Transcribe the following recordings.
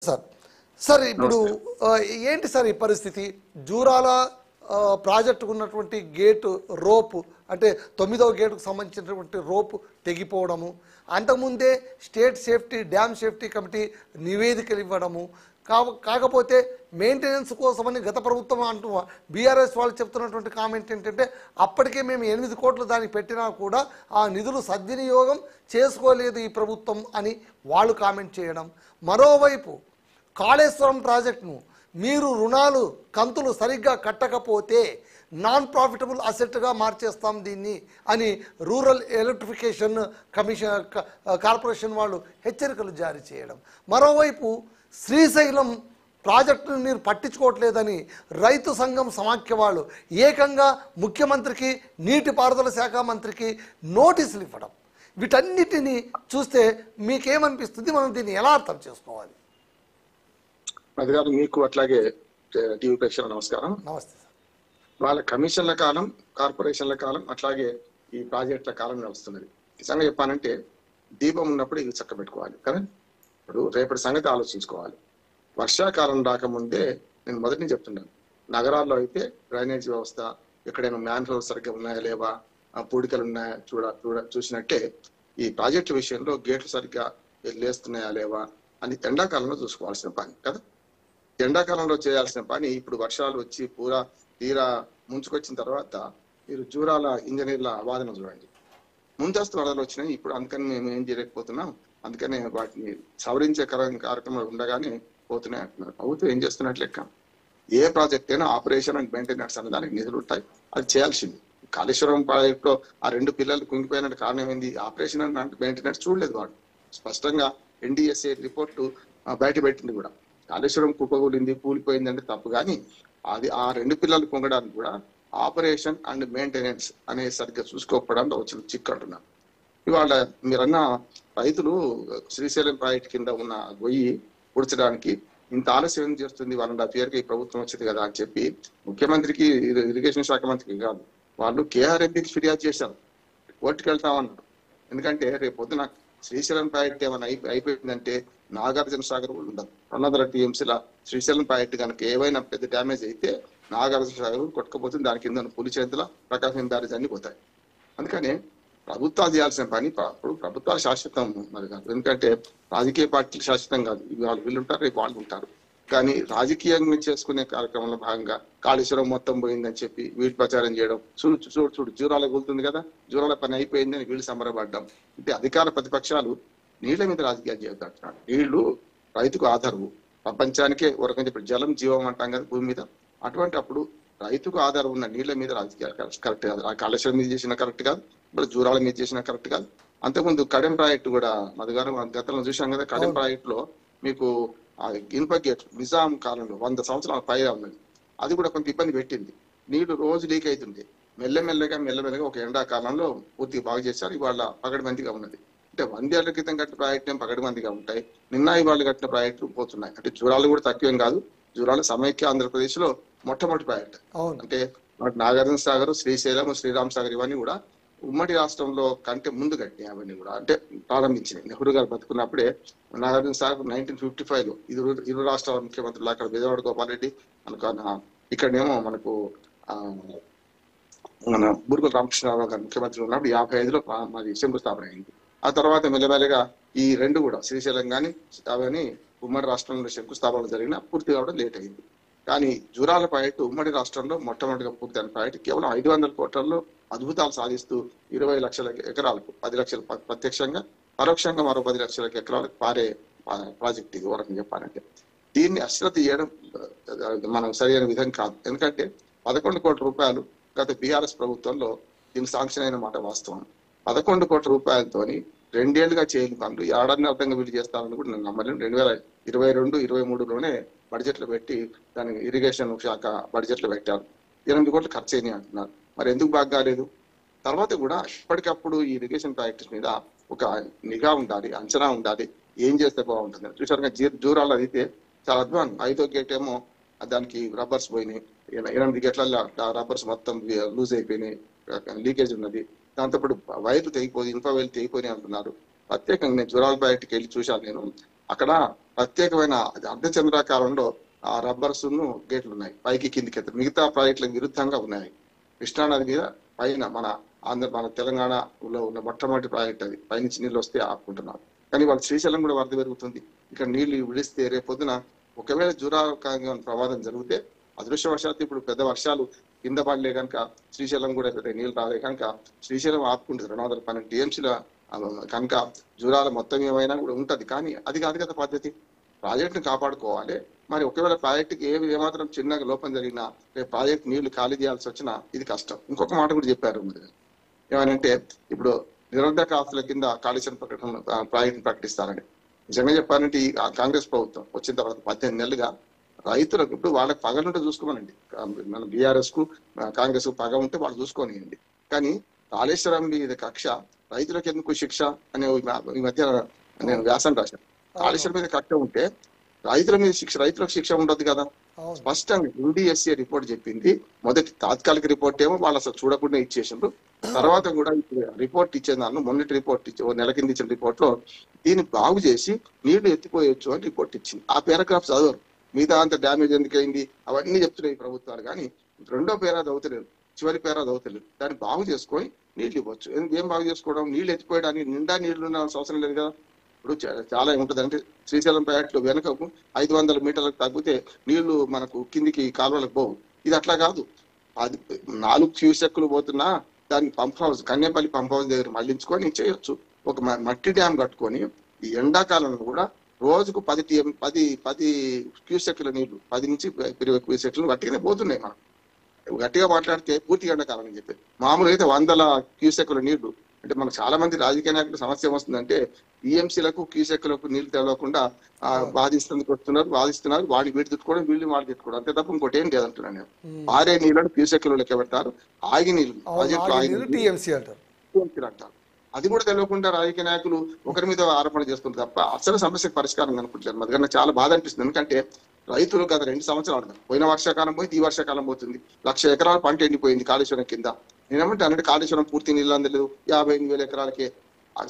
Sir sir ఇప్పుడు నమస్తే. ఏంటి సార్ ఈ పరిస్థితి జూరాల ప్రాజెక్టుకు ఉన్నటువంటి గేటు రోపు అంటే 9వ గేటుకు సంబంధించినటువంటి రోపు తెగిపోవడము అంతకుముందే state safety dam safety committee నివేదికలు ఇవ్వడము కాకపోతే మెయింటెనెన్స్ కోసమని గత ప్రభుత్వం అంటూ బీఆర్ఎస్ వాళ్ళు చెప్తున్నటువంటి కామెంట్ ఏంటంటే అప్పటికే మేము 8 కోట్లు దానికి పెట్టినా కూడా ఆ నిధులు సద్వినియోగం చేసుకోలేదు ఈ ప్రభుత్వం అని వాళ్ళు కామెంట్ చేయడం. మరోవైపు కాళేశ్వరం ప్రాజెక్టును మీరు రుణాలు కంతులు సరిగ్గా కట్టకపోతే నాన్ ప్రాఫిటబుల్ అసెట్గా మార్చేస్తాం దీన్ని అని రూరల్ ఎలక్ట్రిఫికేషన్ కమిషన్ కార్పొరేషన్ వాళ్ళు హెచ్చరికలు జారీ చేయడం. మరోవైపు శ్రీశైలం ప్రాజెక్టును మీరు పట్టించుకోవట్లేదని రైతు సంఘం సమాఖ్య వాళ్ళు ఏకంగా ముఖ్యమంత్రికి నీటిపారుదల శాఖ మంత్రికి నోటీసులు ఇవ్వడం. వీటన్నిటిని చూస్తే మీకేమనిపిస్తుంది? మనం దీన్ని ఎలా అర్థం చేసుకోవాలి? అది గారు మీకు అట్లాగే టీవీ ప్రేక్షకులకు నమస్కారం. నమస్తే సార్. వాళ్ళ కమిషన్ల కాలం, కార్పొరేషన్ల కాలం, అట్లాగే ఈ ప్రాజెక్టుల కాలం నడుస్తున్నది. నిజంగా చెప్పానంటే దీపం ఉన్నప్పుడు ఇది చక్క పెట్టుకోవాలి కదా. ఇప్పుడు రేపటి సంగతి ఆలోచించుకోవాలి. వర్షాకాలం రాకముందే నేను మొదటి నుంచి చెప్తున్నాను, నగరాల్లో అయితే డ్రైనేజ్ వ్యవస్థ ఎక్కడైనా మ్యాన్హోల్ సరిగ్గా ఉన్నాయా లేవా, పూడికలు ఉన్నాయా చూసినట్టే ఈ ప్రాజెక్టు విషయంలో గేట్లు సరిగ్గా లేస్తున్నాయా లేవా అని ఎండాకాలంలో చూసుకోవాల్సిన పని కదా. ఎండాకాలంలో చేయాల్సిన పని ఇప్పుడు వర్షాలు వచ్చి తీరా ముంచుకొచ్చిన తర్వాత మీరు జూరాల ఇంజనీర్ల వాదన చూడండి. ముందస్తు వరదలు వచ్చినాయి, ఇప్పుడు అందుకని మేము ఏం చేయలేకపోతున్నాం, అందుకనే వాటిని సవరించే కార్యక్రమాలు ఉండగానే పోతున్నాయి అంటున్నారు. ప్రభుత్వం ఏం చేస్తున్నట్లు లెక్క. ఏ ప్రాజెక్ట్ అయినా ఆపరేషన్ అండ్ మెయింటెనెన్స్ అనే దానికి నిధులు ఉంటాయి, అది చేయాల్సింది. కాళేశ్వరం ప్రాజెక్ట్ లో ఆ 2 పిల్లలు కుంగిపోయినట్టు కారణం ఏంది? ఆపరేషన్ అండ్ మెయింటెనెన్స్ చూడలేదు వాడు. స్పష్టంగా NDSA రిపోర్టు బయట పెట్టింది కూడా. కాళేశ్వరం కుప్పకూలింది, కూలిపోయింది అంటే తప్పు, కానీ అది ఆ 2 పిల్లలు పొంగడానికి కూడా ఆపరేషన్ అండ్ మెయింటెనెన్స్ అనే సరిగ్గా చూసుకోకపోవడంలో వచ్చిన చిక్కు అంటున్నాను. ఇవాళ మీరన్న రైతులు శ్రీశైలం ప్రాజెక్ట్ కింద ఉన్న గొయ్యి పూడ్చడానికి ఇంత ఆలస్యం ఏం చేస్తుంది, 1.5 year ఈ ప్రభుత్వం వచ్చింది కదా అని చెప్పి ముఖ్యమంత్రికి, ఇరిగేషన్ శాఖ మంత్రికి కాదు, వాళ్ళు KRMPకి ఫిర్యాదు చేశారు, కోర్టుకు వెళ్తామన్నారు. ఎందుకంటే రేపు పొద్దున శ్రీశైలం ప్రాజెక్ట్ ఏమైనా అయిపోయిందంటే నాగార్జున సాగర్ కూడా ఉండదు. 200 TMCల శ్రీశైలం ప్రాజెక్ట్ కనుక ఏవైనా పెద్ద డ్యామేజ్ అయితే నాగార్జున సాగర్ కొట్టుకపోతుంది, దాని కింద పులిచేతుల ప్రకాశం బ్యారేజ్ అన్ని పోతాయి. అందుకని ప్రభుత్వాలు చేయాల్సిన పని, ఇప్పుడు ప్రభుత్వాలు శాశ్వతం మరి కాదు. ఎందుకంటే రాజకీయ పార్టీలు శాశ్వతం కాదు, వాళ్ళు వీళ్ళు ఉంటారు, రేపు వాళ్ళు ఉంటారు. కానీ రాజకీయంగా చేసుకునే కార్యక్రమంలో భాగంగా కాళేశ్వరం మొత్తం పోయిందని చెప్పి వీటి ప్రచారం చేయడం, చూడు జూరాల కూలుతుంది కదా, జూరాల పని అయిపోయిందని వీళ్ళు సంబరపడ్డం. అంటే అధికార ప్రతిపక్షాలు నీళ్ల మీద రాజకీయాలు చేస్తున్నారు. నీళ్లు రైతుకు ఆధారము, ప్రపంచానికే ఒక చెప్పి జలం జీవం అంటాం కదా భూమి మీద. అటువంటి అప్పుడు రైతుకు ఆధారం ఉన్న నీళ్ల మీద రాజకీయాలు కరెక్ట్ కాదు. ఆ కాళేశ్వరం మీద చేసిన కరెక్ట్ కాదు, ఇప్పుడు జూరాల మీద చేసిన కరెక్ట్ కాదు. అంతకుముందు కడెం ప్రాజెక్టు కూడా మధుగారు గతంలో చూసాం కదా. కడెం ప్రాజెక్ట్ లో మీకు ఇనుప గేట్ నిజాం కాలంలో 100 సంవత్సరాల పైగా ఉన్నది, అది కూడా కొంత ఇబ్బంది పెట్టింది. నీళ్లు రోజు లీక్ అవుతుంది. మెల్లమెల్లగా ఒక ఎండాకాలంలో పూర్తిగా బాగు చేశారు. ఇవాళ పగడబందిగా ఉన్నది. అంటే 100 ఏళ్ల క్రితం కట్టిన ప్రాజెక్టు ఏం పగడబందిగా ఉంటాయి, నిన్న ఇవాళ కట్టిన ప్రాజెక్టులు పోతున్నాయి. అంటే జూరాలు కూడా తక్కువేం కాదు. జూరాలు సమైక్య ఆంధ్రప్రదేశ్ లో మొట్టమొదటి ప్రాజెక్ట్. అంటే నాగార్జున సాగర్, శ్రీశైలం, శ్రీరామ్ సాగర్ ఇవన్నీ కూడా ఉమ్మడి రాష్ట్రంలో కంటే ముందు కట్టినాయి. అవన్నీ కూడా అంటే ప్రారంభించినాయి. నెహ్రూ గారు బతుకున్నప్పుడే నాగార్జున సాగర్ 1955లో ఇరు రాష్ట్రాల ముఖ్యమంత్రులు, అక్కడ బెజవాడ గోపాల్ రెడ్డి అనుకున్న, ఇక్కడనేమో మనకు మన బూర్గుల రామకృష్ణరావు గారు ముఖ్యమంత్రి ఉన్నప్పుడు 55లో మరి శంకుస్థాపన అయింది. ఆ తర్వాత మెల్లమెల్లగా ఈ 2 కూడా శ్రీశైలం కానీ అవన్నీ ఉమ్మడి రాష్ట్రంలో శంకుస్థాపన జరిగిన పూర్తి కావడం లేట్ అయింది. కానీ జూరాల ప్రాజెక్టు ఉమ్మడి రాష్ట్రంలో మొట్టమొదటిగా పూర్తయిన ప్రాజెక్టు కేవలం 500 కోట్లలో అద్భుతాలు సాధిస్తూ 20 లక్షల ఎకరాలకు 10 లక్షలు ప్రత్యక్షంగా, పరోక్షంగా మరో 10 లక్షల ఎకరాలకు పారే ప్రాజెక్ట్ ఇది. వరకు చెప్పాలంటే దీన్ని అశ్రద్ధ చేయడం మనం సరైన విధం కాదు. ఎందుకంటే 11 కోట్ల రూపాయలు గత BRS ప్రభుత్వంలో దీనికి శాంక్షన్ అయిన మాట వాస్తవం. 11 కోట్ల రూపాయలతోని 2 ఏళ్లుగా చేయని పనులు ఏడాదిని అర్థంగా వీళ్ళు చేస్తారని కూడా నేను నమ్మలేను. 2022-23లోనే బడ్జెట్లు పెట్టి దాని ఇరిగేషన్ శాఖ బడ్జెట్లు పెట్టారు. 8 కోట్లు ఖర్చు అయినాయి అంటున్నారు. మరి ఎందుకు బాగా కాలేదు? తర్వాత కూడా ఎప్పటికప్పుడు ఈ ఇరిగేషన్ ప్రాజెక్ట్స్ మీద ఒక నిఘా ఉండాలి, అంచనా ఉండాలి, ఏం చేస్తే బాగుంటుంది. చూసారుగా జూరాలు అయితే చాలా అద్భుతం. 5వ గేట్ ఏమో దానికి రబ్బర్స్ పోయినాయి, 8 గేట్ల రబ్బర్స్ మొత్తం లూజ్ అయిపోయినాయి, లీకేజ్ ఉన్నది. దాంతో పాటు వైర్లు తెగిపోయి, ఇనుప వైర్లు తెగిపోయినాయి అంటున్నారు. ప్రత్యేకంగా నేను జూరాల ప్రాజెక్టుకి వెళ్ళి చూశాను. నేను అక్కడ ప్రత్యేకమైన అర్ధచంద్రాకారంలో ఆ రబ్బర్స్ గేట్లు ఉన్నాయి, పైకి కిందికి మిగతా ప్రాజెక్టులకు విరుద్ధంగా ఉన్నాయి. కృష్ణానది మీద పైన మన తెలంగాణలో ఉన్న మొట్టమొదటి ప్రాజెక్ట్ అది, పైనుంచి నీళ్ళు వస్తే ఆపుకుంటున్నారు. కానీ వాళ్ళు శ్రీశైలం కూడా వరద పెరుగుతుంది. ఇక్కడ నీళ్లు విడిస్తే రేపొద్దున ఒకవేళ జురాకంగా ప్రమాదం జరిగితే, అదృష్టవశాత్తు ఇప్పుడు పెద్ద వర్షాలు కింద పడలే కనుక శ్రీశైలం కూడా పెద్ద నీళ్ళు రాలే కనుక శ్రీశైలం ఆపుకుంటుంది 212 TMCల కనుక జురాల మొత్తం ఏమైనా కూడా ఉంటది. కానీ అది కాదు కదా పద్ధతి. ప్రాజెక్టును కాపాడుకోవాలి. మరి ఒకవేళ ప్రాజెక్టుకి ఏమాత్రం చిన్నగా లోపం జరిగినా రేపు ప్రాజెక్ట్ నీళ్లు ఖాళీ చేయాల్సి వచ్చినా ఇది కష్టం. ఇంకొక మాట కూడా చెప్పారు ఏమనంటే, ఇప్పుడు నిరర్ధక ఆస్తుల కింద కాళేశ్వరం ప్రాజెక్టును ప్రకటిస్తారని. నిజంగా చెప్పాలంటే ఈ కాంగ్రెస్ ప్రభుత్వం వచ్చిన తర్వాత 18 నెలలుగా రైతులకు ఇప్పుడు వాళ్ళకి పగ ఉంటే చూసుకోమనండి. మన బీఆర్ఎస్ కు కాంగ్రెస్ కు పగ ఉంటే వాళ్ళు చూసుకోనియండి. కానీ కాళేశ్వరం మీద కక్ష రైతులకు ఎందుకు శిక్ష అనే ఈ మధ్య నేను వ్యాసం రాశాను. కాళేశ్వరం మీద కక్ష ఉంటే రైతులకు శిక్ష ఉండదు కదా. స్పష్టంగా NDSA రిపోర్ట్ చెప్పింది. మొదటి తాత్కాలిక రిపోర్ట్ ఏమో వాళ్ళు అసలు చూడకుండా ఇచ్చేసిండ్రు. తర్వాత కూడా రిపోర్ట్ ఇచ్చేదాన్ని మొన్నటి రిపోర్ట్ నెల కింద ఇచ్చిన రిపోర్ట్ లో దీన్ని బాగు చేసి నీళ్లు ఎత్తిపోయొచ్చు అని రిపోర్ట్ ఇచ్చింది. ఆ పారాగ్రాఫ్ చదవరు. మిగతా అంత డ్యామేజ్ ఎందుకైంది అవన్నీ చెప్తున్నాయి ప్రభుత్వాలు. కానీ రెండో పేరా చదువుతలేరు, చివరి పేరా చదువుతలేరు. దాన్ని బాగు చేసుకొని నీళ్లు ఇవ్వచ్చు. ఏం బాగు చేసుకోవడం? నీళ్లు ఎత్తిపోయడానికి నిండా నీళ్లు ఉండాల్సిన అవసరం లేదు కదా. ఇప్పుడు చాలా ఏముంటది అంటే, శ్రీశైలం ప్రాజెక్టులో వెనకకు 500 మీటర్లకు తగ్గితే నీళ్లు మనకు కిందికి కాలువలకు పోవు. ఇది అట్లా కాదు. అది 4 క్యూసెక్కులు పోతున్నా దాన్ని పంప్ హౌస్ కన్యాపల్లి పంప్ హౌస్ దగ్గర మళ్లించుకొని చేయొచ్చు. ఒక మట్టి డ్యామ్ కట్టుకొని ఈ ఎండాకాలంలో కూడా రోజుకు 10 క్యూసెక్కుల నీళ్లు 10 నుంచి 20 క్యూసెక్లు గట్టిగానే పోతున్నాయి. మనం గట్టిగా మాట్లాడితే పూర్తిగా ఎండాకాలం అని చెప్పి, మామూలుగా అయితే 100 క్యూసెక్కుల నీళ్లు. అంటే మనకు చాలా మంది రాజకీయ నాయకులు సమస్య వస్తుందంటే TMCలకు క్యూసెక్కులకు నీళ్లు తెలవకుండా వాదిస్తున్నారు. వాడిని వీడి తిట్టుకోవడం, వీళ్ళు వాళ్ళు తిట్టుకోవడం, అంతే తప్ప ఇంకోటి ఏం లేదంటున్నాను నేను. పారే నీళ్లను క్యూసెక్కులు లెక్క పెడతారు. ఆగి నీళ్లు TMC అంటారు. అది కూడా తెలియకుండా రాజకీయ నాయకులు ఒకరి మీద ఆరోపణ చేస్తున్నారు తప్ప అసలు సమస్యకు పరిష్కారం కనుకుంటలేదు. అది నాకు చాలా బాధ అనిపిస్తుంది. ఎందుకంటే రైతులు గత 2 సంవత్సరాలు పోయిన వర్షాకాలం పోయి ఈ వర్షాకాలం పోతుంది. 1,00,000 ఎకరాల పంట ఎండిపోయింది కాళేశ్వరం కింద. నేనేమంటే అంటే కాళేశ్వరం పూర్తి నీళ్ళు అందలేదు. 58,000 ఎకరాలకే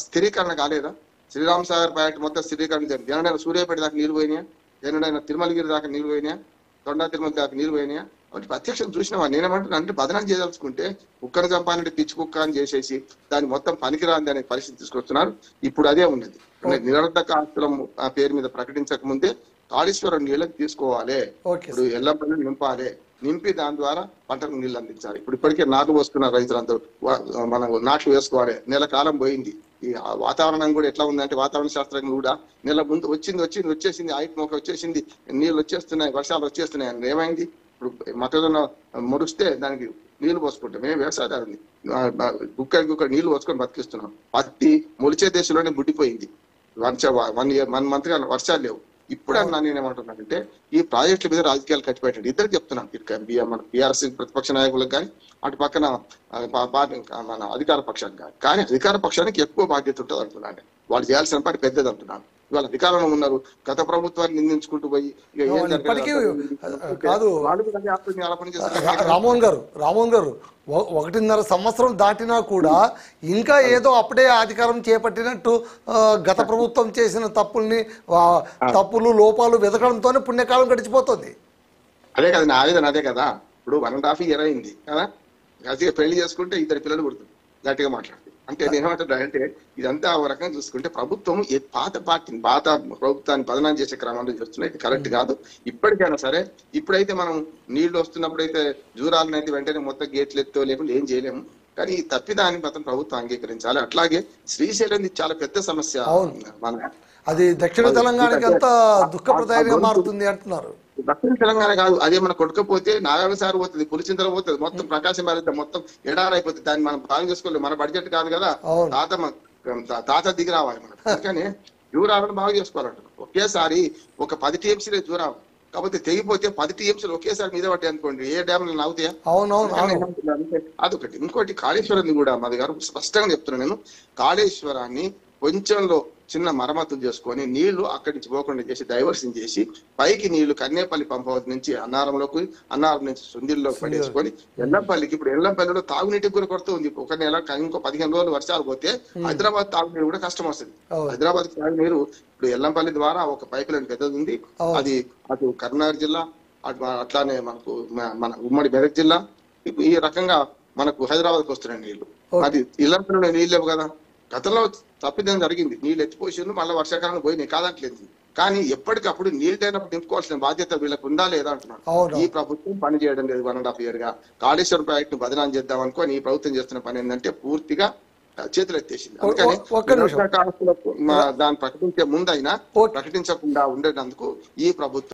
స్థిరీకరణ కాలేదా? శ్రీరామ్ సాగర్ ప్రాజెక్టు మొత్తం స్థిరీకరణ జరిగింది. ఎన్నడైనా సూర్యాపేట దాకా నీళ్ళు పోయినాయా? ఎన్నడైనా తిరుమలగిరి దాకా నీళ్ళు పోయినాయా? తొండా తిరుమల దాకా నీళ్ళు పోయినాయా? వాటి ప్రత్యక్షం చూసినావా? నేనేమంటున్నా అంటే బదనాలు చేయదలుచుకుంటే కుక్కను చంపాలంటే పిచ్చి కుక్క అని చేసేసి దాన్ని మొత్తం పనికిరాంది అనే పరిస్థితి తీసుకొస్తున్నారు. ఇప్పుడు అదే ఉన్నది. నిరర్ధక ఆస్తుల పేరు మీద ప్రకటించక ముందే కాళేశ్వరం నీళ్ళకి తీసుకోవాలి. ఇప్పుడు ఎల్లంపల్లి నింపి దాని ద్వారా పంటకు నీళ్ళు అందించాలి. ఇప్పుడు ఇప్పటికే నాటు వస్తున్నారు రైతులందరూ. మనం నాట్లు వేసుకోవాలి. నెల కాలం పోయింది. ఈ వాతావరణం కూడా ఎట్లా ఉందంటే, వాతావరణ శాస్త్రజ్ఞులు కూడా నెల ముందు వచ్చేసింది ఆయిట్ మొక్క వచ్చేసింది, నీళ్ళు వచ్చేస్తున్నాయి, వర్షాలు వచ్చేస్తున్నాయి అని. ఏమైంది? ఇప్పుడు మొక్కజొన్న ముడిస్తే దానికి నీళ్లు పోసుకుంటాం. మేము వ్యవసాయదారుని గుక్క నీళ్లు పోసుకొని బతికిస్తున్నాం. పత్తి మొలిచే దేశంలోనే గుడ్డిపోయింది. 1 మంత్ గా వర్షాలు లేవు. ఇప్పుడు అన్నా నేనేమంటున్నానంటే, ఈ ప్రాజెక్టుల మీద రాజకీయాలు కట్టిపెట్టాడు. ఇద్దరు చెప్తున్నాను, మన BRS ప్రతిపక్ష నాయకులకు కానీ అటు పక్కన మన అధికార పక్షానికి కానీ అధికార పక్షానికి ఎక్కువ బాధ్యత ఉంటుంది అంటున్నాను. వాళ్ళు చేయాల్సిన పని పెద్దది అంటున్నాను. ఇవాళ అధికారంలో ఉన్నారు, గత ప్రభుత్వాన్ని నిందించుకుంటూ పోయి కాదు. రామోహన్ గారు 1.5 సంవత్సరం దాటినా కూడా ఇంకా ఏదో అప్పుడే అధికారం చేపట్టినట్టు గత ప్రభుత్వం చేసిన తప్పులు లోపాలు వెతకడంతోనే పుణ్యకాలం గడిచిపోతుంది. అదే కదా నా ఆవేదన. అదే కదా, ఇప్పుడు 1.5 year అయింది కదా, గట్టిగా పెళ్లి చేసుకుంటే 2 పిల్లలు పుడుతుంది. గట్టిగా మాట్లాడుతుంది అంటే నేనేమంటున్నా అంటే, ఇదంతా ఒక రకంగా చూసుకుంటే ప్రభుత్వం పాత ప్రభుత్వాన్ని బదనాం చేసే క్రమంలో చేస్తున్నాయి. ఇది కరెక్ట్ కాదు. ఇప్పటికైనా సరే, ఇప్పుడైతే మనం నీళ్లు వస్తున్నప్పుడైతే జూరాలనైతే వెంటనే మొత్తం గేట్లు ఎత్తో లేకుండా ఏం చేయలేము. కానీ ఈ తప్పిదాన్ని మాత్రం ప్రభుత్వం అంగీకరించాలి. అట్లాగే శ్రీశైలం చాలా పెద్ద సమస్య. అది దక్షిణ తెలంగాణకి అంతా దుఃఖప్రదాయంగా మారుతుంది అంటున్నారు. దక్షిణ తెలంగాణ కాదు, అదే మన కొట్టుకపోతే నాగార్జున సార్ పోతుంది, పులిచింతల పోతుంది, మొత్తం ప్రకాశం భారత మొత్తం ఎడారైపోతుంది. దాన్ని మనం బాగా చేసుకోలేదు. మన బడ్జెట్ కాదు కదా, తాత దిగి రావాలి మనం. అందుకని జూరాలను బాగా చేసుకోవాలంటున్నాం. ఒకేసారి ఒక 10 TMCలే జూరాలు, కాకపోతే తెగిపోతే 10 TMCలు ఒకేసారి మీద పట్టాయి అనుకోండి, ఏ డ్యామ్లు నవ్వుతాయా? అదొకటి. ఇంకోటి కాళేశ్వరాన్ని కూడా మా గారు స్పష్టంగా చెప్తున్నాను నేను, కాళేశ్వరాన్ని కొంచెంలో చిన్న మరమ్మతులు చేసుకొని నీళ్లు అక్కడి నుంచి పోకుండా చేసి డైవర్షన్ చేసి పైకి నీళ్లు కన్నేపల్లి పంప్ హౌస్ నుంచి అన్నారంలోకి, అన్నారం నుంచి సుందిల్లోకి పడేసుకొని ఎల్లంపల్లికి, ఇప్పుడు ఎల్లంపల్లిలో తాగునీటికి కూడా కొరత ఉంది. ఒక నెల ఇంకో 15 రోజులు వర్షాలు పోతే హైదరాబాద్ తాగునీరు కూడా కష్టం వస్తుంది. హైదరాబాద్ తాగునీరు ఇప్పుడు ఎల్లంపల్లి ద్వారా ఒక పైప్ లైన్ పెద్దది ఉంది, అది అటు కరీంనగర్ జిల్లా, అట్లానే మనకు మన ఉమ్మడి మెదక్ జిల్లా, ఈ రకంగా మనకు హైదరాబాద్కి వస్తున్నాయి నీళ్లు. అది ఎల్లంపల్లిలో నీళ్ళు లేవు కదా. గతంలో తప్పిదం జరిగింది, నీళ్ళు ఎత్తిపోసిండ్రు, మళ్ళీ వర్షాకాలంలో పోయినాయి కాదంటలేదు. కానీ ఎప్పటికప్పుడు నీళ్ళు లేనప్పుడు నింపుకోవాల్సిన బాధ్యత వీళ్ళకి ఉందా లేదా అంటున్నాడు. ఈ ప్రభుత్వం పని చేయడం లేదు 1.5 year గా. కాళేశ్వరం ప్రాజెక్టు ను బదనాం చేద్దాం అనుకోని ఈ ప్రభుత్వం చేస్తున్న పని ఏంటంటే పూర్తిగా చేతులు ఎత్తేసింది. అందుకని దాన్ని ప్రకటించే ముందైనా ప్రకటించకుండా ఉండేందుకు ఈ ప్రభుత్వం